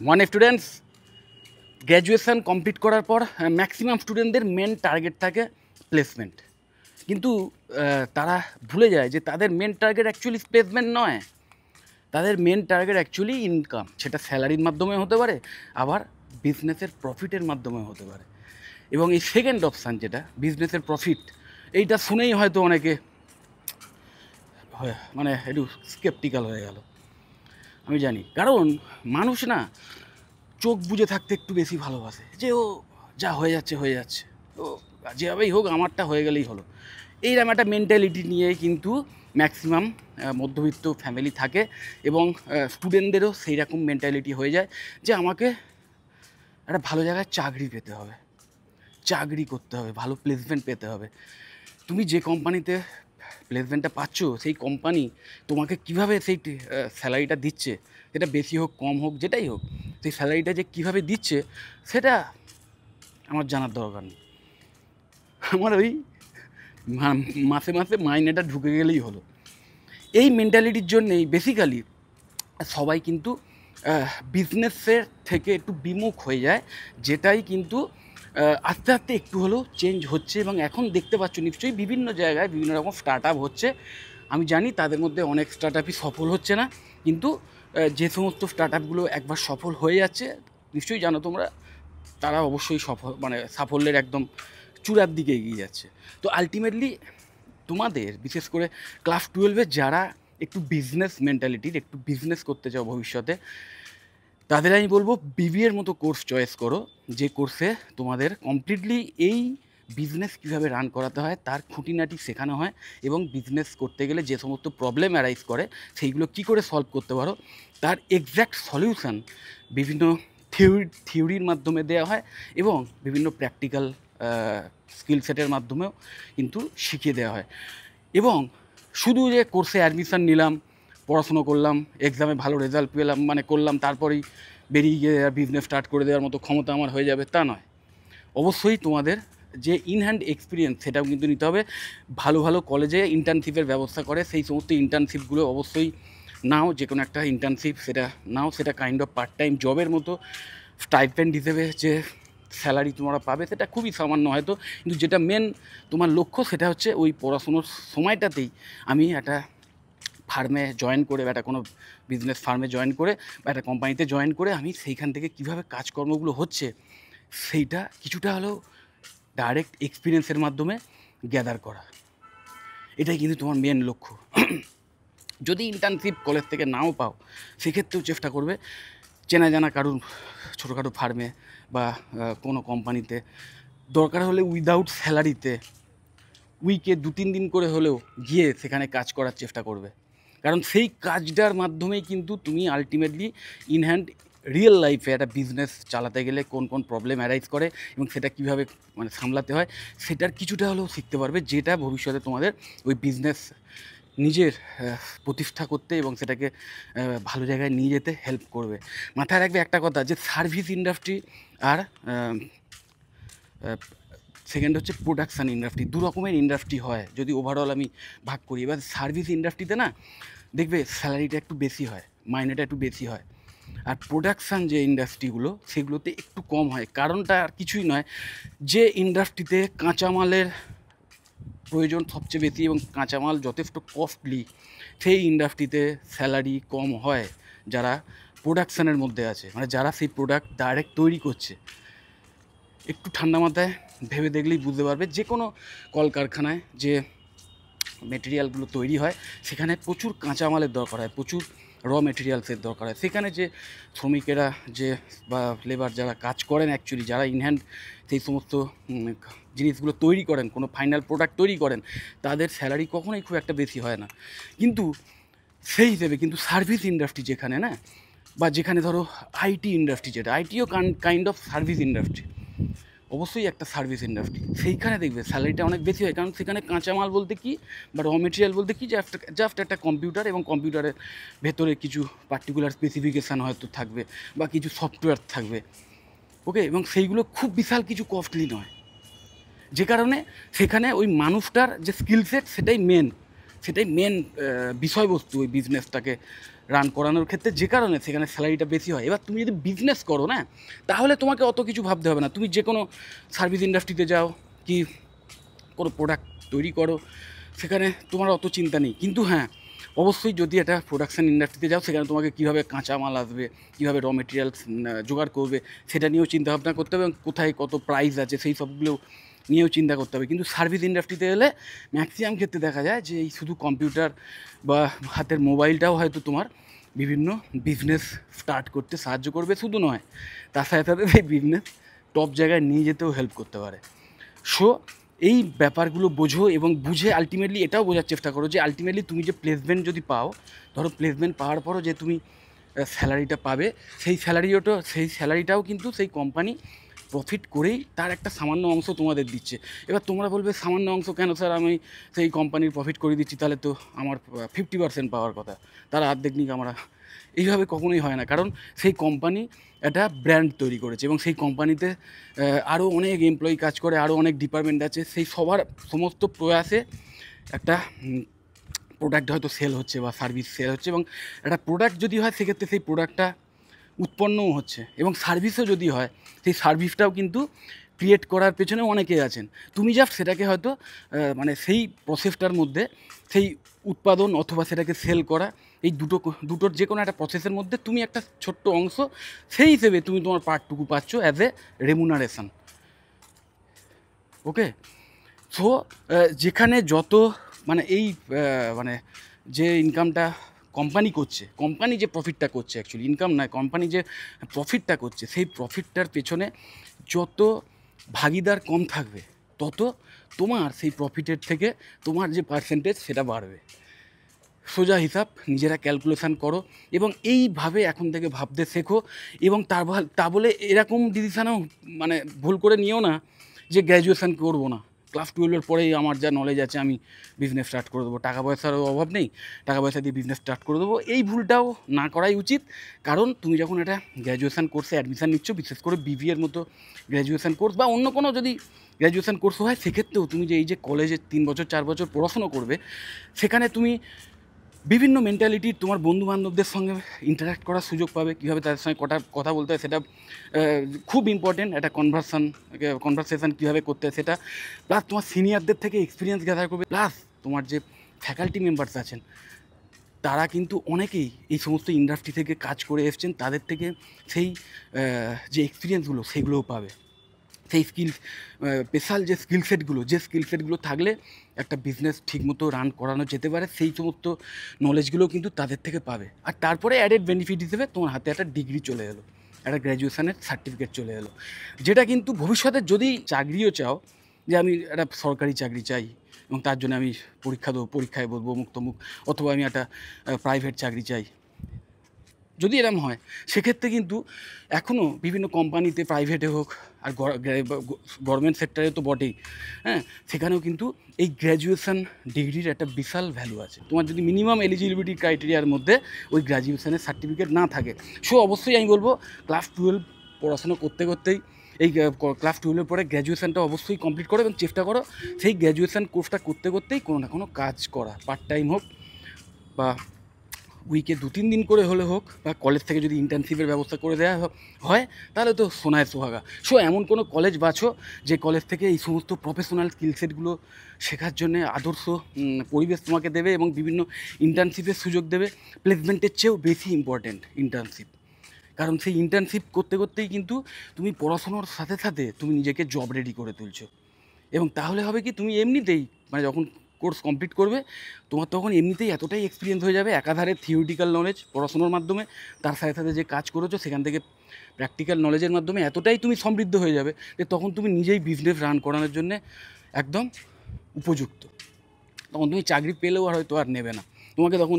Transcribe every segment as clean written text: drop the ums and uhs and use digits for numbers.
One students graduation complete করার পর maximum স্টুডেন্টদের মেন টার্গেট থাকে প্লেসমেন্ট, কিন্তু তারা ভুলে যায় যে তাদের মেন টার্গেট অ্যাকচুয়ালি প্লেসমেন্ট নয়, তাদের মেন টার্গেট অ্যাকচুয়ালি ইনকাম। সেটা স্যালারির মাধ্যমে হতে পারে, আবার বিজনেসের প্রফিটের মাধ্যমে হতে পারে। এবং এই সেকেন্ড অপশান যেটা বিজনেসের প্রফিট, এইটা শুনেই হয়তো অনেকে মানে একটু স্কেপটিক্যাল হয়ে গেল। আমি জানি, কারণ মানুষ না চোখ বুজে থাকতে একটু বেশি ভালোবাসে, যে ও যা হয়ে যাচ্ছে হয়ে যাচ্ছে, ও যেভাবেই হোক আমারটা হয়ে গেলেই হলো। এইরকম একটা মেন্টালিটি নিয়ে কিন্তু ম্যাক্সিমাম মধ্যবিত্ত ফ্যামিলি থাকে, এবং স্টুডেন্টদেরও সেই রকম মেন্টালিটি হয়ে যায় যে আমাকে একটা ভালো জায়গায় চাকরি পেতে হবে, চাকরি করতে হবে, ভালো প্লেসমেন্ট পেতে হবে। তুমি যে কোম্পানিতে প্লেসমেন্টটা পাচ্ছ, সেই কোম্পানি তোমাকে কিভাবে সেই স্যালারিটা দিচ্ছে, সেটা বেশি হোক কম হোক যেটাই হোক, সেই স্যালারিটা যে কীভাবে দিচ্ছে সেটা আমার জানার দরকার নেই। আমার ওই মাসে মাসে মাইনেটা ঢুকে গেলেই হলো। এই মেন্টালিটির জন্যেই বেসিক্যালি সবাই কিন্তু বিজনেসের থেকে একটু বিমুখ হয়ে যায়, যেটাই কিন্তু আস্তে আস্তে একটু হলেও চেঞ্জ হচ্ছে। এবং এখন দেখতে পাচ্ছ নিশ্চয়ই বিভিন্ন জায়গায় বিভিন্ন রকম স্টার্ট আপ হচ্ছে। আমি জানি তাদের মধ্যে অনেক স্টার্ট আপই সফল হচ্ছে না, কিন্তু যে সমস্ত স্টার্ট আপগুলো একবার সফল হয়ে যাচ্ছে, নিশ্চয়ই জানো তোমরা, তারা অবশ্যই সফল মানে সাফল্যের একদম চূড়ার দিকে এগিয়ে যাচ্ছে। তো আলটিমেটলি তোমাদের বিশেষ করে ক্লাস 12-এ যারা একটু বিজনেস মেন্টালিটির, একটু বিজনেস করতে চাও ভবিষ্যতে, তাদের আমি বলবো বিবিএর মতো কোর্স চয়েস করো, যে কোর্সে তোমাদের কমপ্লিটলি এই বিজনেস কীভাবে রান করাতে হয় তার খুঁটিনাটি শেখানো হয়, এবং বিজনেস করতে গেলে যে সমস্ত প্রবলেম অ্যারাইজ করে সেইগুলো কী করে সলভ করতে পারো তার এক্স্যাক্ট সলিউশন বিভিন্ন থিওরির মাধ্যমে দেওয়া হয়, এবং বিভিন্ন প্র্যাকটিক্যাল স্কিল সেটের মাধ্যমেও কিন্তু শিখিয়ে দেওয়া হয়। এবং শুধু যে কোর্সে অ্যাডমিশান নিলাম, পড়াশুনো করলাম, এক্সামে ভালো রেজাল্ট পেলাম মানে করলাম, তারপরেই বেরিয়ে গিয়ে বিজনেস স্টার্ট করে দেওয়ার মতো ক্ষমতা আমার হয়ে যাবে, তা নয়। অবশ্যই তোমাদের যে ইন হ্যান্ড এক্সপিরিয়েন্স সেটাও কিন্তু নিতে হবে। ভালো ভালো কলেজে ইন্টার্নশিপের ব্যবস্থা করে, সেই সমস্ত ইন্টার্নশিপগুলো অবশ্যই নাও, যে কোনো একটা ইন্টার্নশিপ সেটা নাও, সেটা কাইন্ড অফ পার্ট টাইম জবের মতো। স্টাইপেন্ড হিসেবে যে স্যালারি তোমরা পাবে সেটা খুবই সামান্য হয়তো, কিন্তু যেটা মেন তোমার লক্ষ্য সেটা হচ্ছে ওই পড়াশুনোর সময়টাতেই আমি একটা ফার্মে জয়েন করে বা একটা কোনো বিজনেস ফার্মে জয়েন করে বা একটা কোম্পানিতে জয়েন করে আমি সেইখান থেকে কীভাবে কাজকর্মগুলো হচ্ছে সেইটা কিছুটা হলেও ডাইরেক্ট এক্সপিরিয়েন্সের মাধ্যমে গ্যাদার করা, এটাই কিন্তু তোমার মেন লক্ষ্য। যদি ইন্টার্নশিপ কলেজ থেকে নাও পাও, সেক্ষেত্রেও চেষ্টা করবে চেনা জানা কারুর ছোটোখাটো ফার্মে বা কোনো কোম্পানিতে, দরকার হলে উইদাউট স্যালারিতে উইকে 2-3 দিন করে হলেও গিয়ে সেখানে কাজ করার চেষ্টা করবে, কারণ সেই কাজটার মাধ্যমেই কিন্তু তুমি আলটিমেটলি ইন হ্যান্ড রিয়েল লাইফে একটা বিজনেস চালাতে গেলে কোন কোন প্রবলেম অ্যারাইজ করে এবং সেটা কীভাবে মানে সামলাতে হয় সেটার কিছুটা হলেও শিখতে পারবে, যেটা ভবিষ্যতে তোমাদের ওই বিজনেস নিজের প্রতিষ্ঠা করতে এবং সেটাকে ভালো জায়গায় নিয়ে যেতে হেল্প করবে। মাথায় রাখবে একটা কথা, যে সার্ভিস ইন্ডাস্ট্রি আর সেকেন্ড হচ্ছে প্রোডাকশান ইন্ডাস্ট্রি, দু রকমের ইন্ডাস্ট্রি হয় যদি ওভারঅল আমি ভাগ করি। এবার সার্ভিস ইন্ডাস্ট্রিতে না দেখবে স্যালারিটা একটু বেশি হয়, মাইনেটা একটু বেশি হয়, আর প্রোডাকশান যে ইন্ডাস্ট্রিগুলো সেগুলোতে একটু কম হয়। কারণটা আর কিছুই নয়, যে ইন্ডাস্ট্রিতে কাঁচামালের প্রয়োজন সবচেয়ে বেশি এবং কাঁচামাল যথেষ্ট কস্টলি, সেই ইন্ডাস্ট্রিতে স্যালারি কম হয় যারা প্রোডাকশানের মধ্যে আছে, মানে যারা সেই প্রোডাক্ট ডাইরেক্ট তৈরি করছে। একটু ঠান্ডা মাথায় ভেবে দেখলেই বুঝতে পারবে, যে কোনো কলকারখানায় যে মেটেরিয়ালগুলো তৈরি হয় সেখানে প্রচুর কাঁচামালের দরকার হয়, প্রচুর র মেটেরিয়ালসের দরকার হয়। সেখানে যে শ্রমিকেরা যে বা লেবার যারা কাজ করেন, অ্যাকচুয়ালি যারা ইনহ্যান্ড সেই সমস্ত জিনিসগুলো তৈরি করেন, কোনো ফাইনাল প্রোডাক্ট তৈরি করেন, তাদের স্যালারি কখনোই খুব একটা বেশি হয় না। কিন্তু সেই হিসেবে কিন্তু সার্ভিস ইন্ডাস্ট্রি যেখানে না, বা যেখানে ধরো আইটি ইন্ডাস্ট্রি, যেটা ITO kind of service industry, অবশ্যই একটা সার্ভিস ইন্ডাস্ট্রি, সেইখানে দেখবে স্যালারিটা অনেক বেশি হয়। কারণ সেখানে কাঁচামাল বলতে কি বা র মেটেরিয়াল বলতে কি, জাস্ট একটা কম্পিউটার, এবং কম্পিউটারের ভেতরে কিছু পার্টিকুলার স্পেসিফিকেশান হয়তো থাকবে বা কিছু সফটওয়্যার থাকবে, ওকে, এবং সেইগুলো খুব বিশাল কিছু কস্টলি নয়, যে কারণে সেখানে ওই মানুষটার যে স্কিল সেট সেটাই মেন, সেটাই মেন বিষয়বস্তু ওই বিজনেসটাকে রান করানোর ক্ষেত্রে, যে কারণে সেখানে স্যালারিটা বেশি হয়। এবার তুমি যদি বিজনেস করো না, তাহলে তোমাকে অত কিছু ভাবতে হবে না। তুমি যে কোনো সার্ভিস ইন্ডাস্ট্রিতে যাও কি কোনো প্রোডাক্ট তৈরি করো, সেখানে তোমার অত চিন্তা নেই। কিন্তু হ্যাঁ, অবশ্যই যদি একটা প্রোডাকশান ইন্ডাস্ট্রিতে যাও, সেখানে তোমাকে কীভাবে কাঁচামাল আসবে, কীভাবে র মেটেরিয়ালস জোগাড় করবে, সেটা নিয়েও চিন্তাভাবনা করতে হবে, এবং কোথায় কত প্রাইস আছে সেই সবগুলো নিয়েও চিন্তা করতে হবে। কিন্তু সার্ভিস ইন্ডাস্ট্রিতে এলে ম্যাক্সিমাম ক্ষেত্রে দেখা যায় যে এই শুধু কম্পিউটার বা হাতের মোবাইলটাও হয়তো তোমার বিভিন্ন বিজনেস স্টার্ট করতে সাহায্য করবে, শুধু নয়, তার সাথে সাথে সেই বিজনেস টপ জায়গায় নিয়ে যেতেও হেল্প করতে পারে। সো এই ব্যাপারগুলো বোঝো, এবং বুঝে আলটিমেটলি এটাও বোঝার চেষ্টা করো যে আলটিমেটলি তুমি যে প্লেসমেন্ট যদি পাও, ধরো প্লেসমেন্ট পাওয়ার পরও যে তুমি স্যালারিটা পাবে, সেই স্যালারিটাও কিন্তু সেই কোম্পানি প্রফিট করেই তার একটা সামান্য অংশ তোমাদের দিচ্ছে। এবার তোমরা বলবে সামান্য অংশ কেন স্যার, আমি সেই কোম্পানির প্রফিট করে দিচ্ছি, তাহলে তো আমার 50% পাওয়ার কথা, তারা অর্ধেক নিক আমরা। এইভাবে কখনোই হয় না, কারণ সেই কোম্পানি একটা ব্র্যান্ড তৈরি করেছে, এবং সেই কোম্পানিতে আরও অনেক এমপ্লয়ি কাজ করে, আরও অনেক ডিপার্টমেন্ট আছে, সেই সবার সমস্ত প্রয়াসে একটা প্রোডাক্ট হয়তো সেল হচ্ছে বা সার্ভিস সেল হচ্ছে, এবং একটা প্রোডাক্ট যদি হয় সেক্ষেত্রে সেই প্রোডাক্টটা উৎপন্নও হচ্ছে, এবং সার্ভিসও যদি হয় সেই সার্ভিসটাও কিন্তু ক্রিয়েট করার পেছনে অনেকে আছেন। তুমি জাস্ট সেটাকে হয়তো মানে সেই প্রসেসটার মধ্যে সেই উৎপাদন অথবা সেটাকে সেল করা, এই দুটোর যে কোনো একটা প্রসেসের মধ্যে তুমি একটা ছোট্ট অংশ, সেই হিসেবে তুমি তোমার পার্টটুকু পাচ্ছ as a remuneration. Okay, so যেখানে যত মানে এই মানে যে ইনকামটা কোম্পানি করছে, কোম্পানি যে প্রফিটটা করছে, অ্যাকচুয়ালি ইনকাম নয়, কোম্পানি যে প্রফিটটা করছে, সেই প্রফিটটার পেছনে যত ভাগিদার কম থাকবে, তত তোমার সেই প্রফিটের থেকে তোমার যে পার্সেন্টেজ সেটা বাড়বে। সোজা হিসাব নিজেরা ক্যালকুলেশান করো, এবং এইভাবে এখন থেকে ভাবতে শেখো। এবং তা বলে এরকম ডিসিশানও মানে ভুল করে নিও না যে গ্র্যাজুয়েশান করবো না, ক্লাস 12-এর পরেই আমার যা নলেজ আছে আমি বিজনেস স্টার্ট করে দেবো, টাকা পয়সারও অভাব নেই, টাকা পয়সা দিয়ে বিজনেস স্টার্ট করে দেবো। এই ভুলটাও না করাই উচিত, কারণ তুমি যখন একটা গ্র্যাজুয়েশান কোর্সে অ্যাডমিশান নিচ্ছ, বিশেষ করে বিবিএর মতো গ্র্যাজুয়েশান কোর্স বা অন্য কোনো যদি গ্র্যাজুয়েশান কোর্স হয়, সেক্ষেত্রেও তুমি যে এই যে কলেজে 3 বছর 4 বছর পড়াশুনো করবে, সেখানে তুমি বিভিন্ন মেন্টালিটির তোমার বন্ধুবান্ধবদের সঙ্গে ইন্টারাক্ট করার সুযোগ পাবে, কীভাবে তাদের সঙ্গে কথা বলতে হয় সেটা খুব ইম্পর্টেন্ট। একটা কনভারসেশন কীভাবে করতে হয় সেটা, প্লাস তোমার সিনিয়রদের থেকে এক্সপিরিয়েন্স গ্যাদার করবে, প্লাস তোমার যে ফ্যাকাল্টি মেম্বার্স আছেন, তারা কিন্তু অনেকেই এই সমস্ত ইন্ডাস্ট্রি থেকে কাজ করে এসছেন, তাদের থেকে সেই যে এক্সপিরিয়েন্সগুলো সেগুলোও পাবে। সেই স্পেশাল যে স্কিল সেটগুলো থাকলে একটা বিজনেস ঠিকমতো রান করানো যেতে পারে, সেই সমস্ত নলেজগুলো কিন্তু তাদের থেকে পাবে। আর তারপরে অ্যাডেড বেনিফিট হিসেবে তোমার হাতে একটা ডিগ্রি চলে এলো, একটা গ্র্যাজুয়েশনের সার্টিফিকেট চলে এলো, যেটা কিন্তু ভবিষ্যতে যদি চাকরিও চাও, যে আমি একটা সরকারি চাকরি চাই এবং তার জন্য আমি পরীক্ষায় বসবো মুক্তমুখ, অথবা আমি একটা প্রাইভেট চাকরি চাই, যদি এরম হয়, সেক্ষেত্রে কিন্তু এখনও বিভিন্ন কোম্পানিতে, প্রাইভেটে হোক আর গভর্নমেন্ট সেক্টরে তো বটেই, হ্যাঁ, সেখানেও কিন্তু এই গ্র্যাজুয়েশান ডিগ্রির একটা বিশাল ভ্যালু আছে। তোমার যদি মিনিমাম এলিজিবিলিটি ক্রাইটেরিয়ার মধ্যে ওই গ্র্যাজুয়েশানের সার্টিফিকেট না থাকে, সো অবশ্যই আমি বলবো ক্লাস 12 পড়াশোনা করতে করতেই এই ক্লাস 12-এর পরে গ্র্যাজুয়েশানটা অবশ্যই কমপ্লিট করো, এবং চেষ্টা করো সেই গ্র্যাজুয়েশান কোর্সটা করতে করতেই কোনো না কোনো কাজ করা, পার্ট টাইম হোক বা উইকে 2-3 দিন করে হলে হোক, বা কলেজ থেকে যদি ইন্টার্নশিপের ব্যবস্থা করে দেওয়া হয়, তাহলে তো সোনায় সোহাগা। সো এমন কোনো কলেজ বাছো যে কলেজ থেকে এই সমস্ত প্রফেশনাল স্কিলসেটগুলো শেখার জন্যে আদর্শ পরিবেশ তোমাকে দেবে, এবং বিভিন্ন ইন্টার্নশিপের সুযোগ দেবে। প্লেসমেন্টের চেয়েও বেশি ইম্পর্ট্যান্ট ইন্টার্নশিপ, কারণ সেই ইন্টার্নশিপ করতে করতেই কিন্তু তুমি পড়াশোনার সাথে সাথে তুমি নিজেকে জব রেডি করে তুলছো, এবং তাহলে হবে কি, তুমি এমনিতেই মানে যখন কোর্স কমপ্লিট করবে, তোমার তখন এমনিতেই এতটাই এক্সপিরিয়েন্স হয়ে যাবে, একাধারে থিওরিটিক্যাল নলেজ পড়াশোনার মাধ্যমে, তার সাথে সাথে যে কাজ করেছো সেখান থেকে প্র্যাকটিক্যাল নলেজের মাধ্যমে এতটাই তুমি সমৃদ্ধ হয়ে যাবে যে তখন তুমি নিজেই বিজনেস রান করানোর জন্যে একদম উপযুক্ত। তখন তুমি চাকরি পেলেও আর হয়তো আর নেবে না, তোমাকে তখন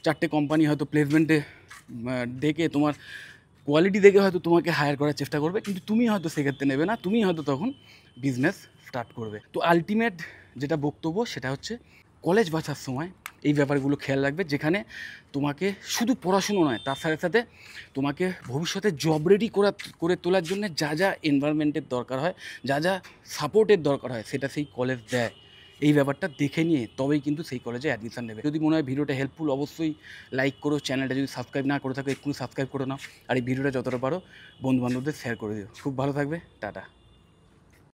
4টে কোম্পানি হয়তো প্লেসমেন্টে দেখে, তোমার কোয়ালিটি দেখে হয়তো তোমাকে হায়ার করার চেষ্টা করবে, কিন্তু তুমি হয়তো সেক্ষেত্রে নেবে না, তুমি হয়তো তখন বিজনেস স্টার্ট করবে। তো আলটিমেট যেটা বক্তব্য সেটা হচ্ছে, কলেজ বাছার সময় এই ব্যাপারগুলো খেয়াল রাখবে, যেখানে তোমাকে শুধু পড়াশুনো নয়, তার সাথে সাথে তোমাকে ভবিষ্যতে জব রেডি করে তোলার জন্য যা যা এনভায়রনমেন্টের দরকার হয়, যা যা সাপোর্টের দরকার হয়, সেটা সেই কলেজ দেয়। এই ব্যাপারটা দেখে নিয়ে তবেই কিন্তু সেই কলেজে অ্যাডমিশান নেবে। যদি মনে হয় ভিডিওটা হেল্পফুল অবশ্যই লাইক করো, চ্যানেলটা যদি সাবস্ক্রাইব না করে থাকো এক্ষুনি সাবস্ক্রাইব করে নাও, আর এই ভিডিওটা যতটা পারো বন্ধুবান্ধবদের শেয়ার করে দিও। খুব ভালো থাকবে, টাটা।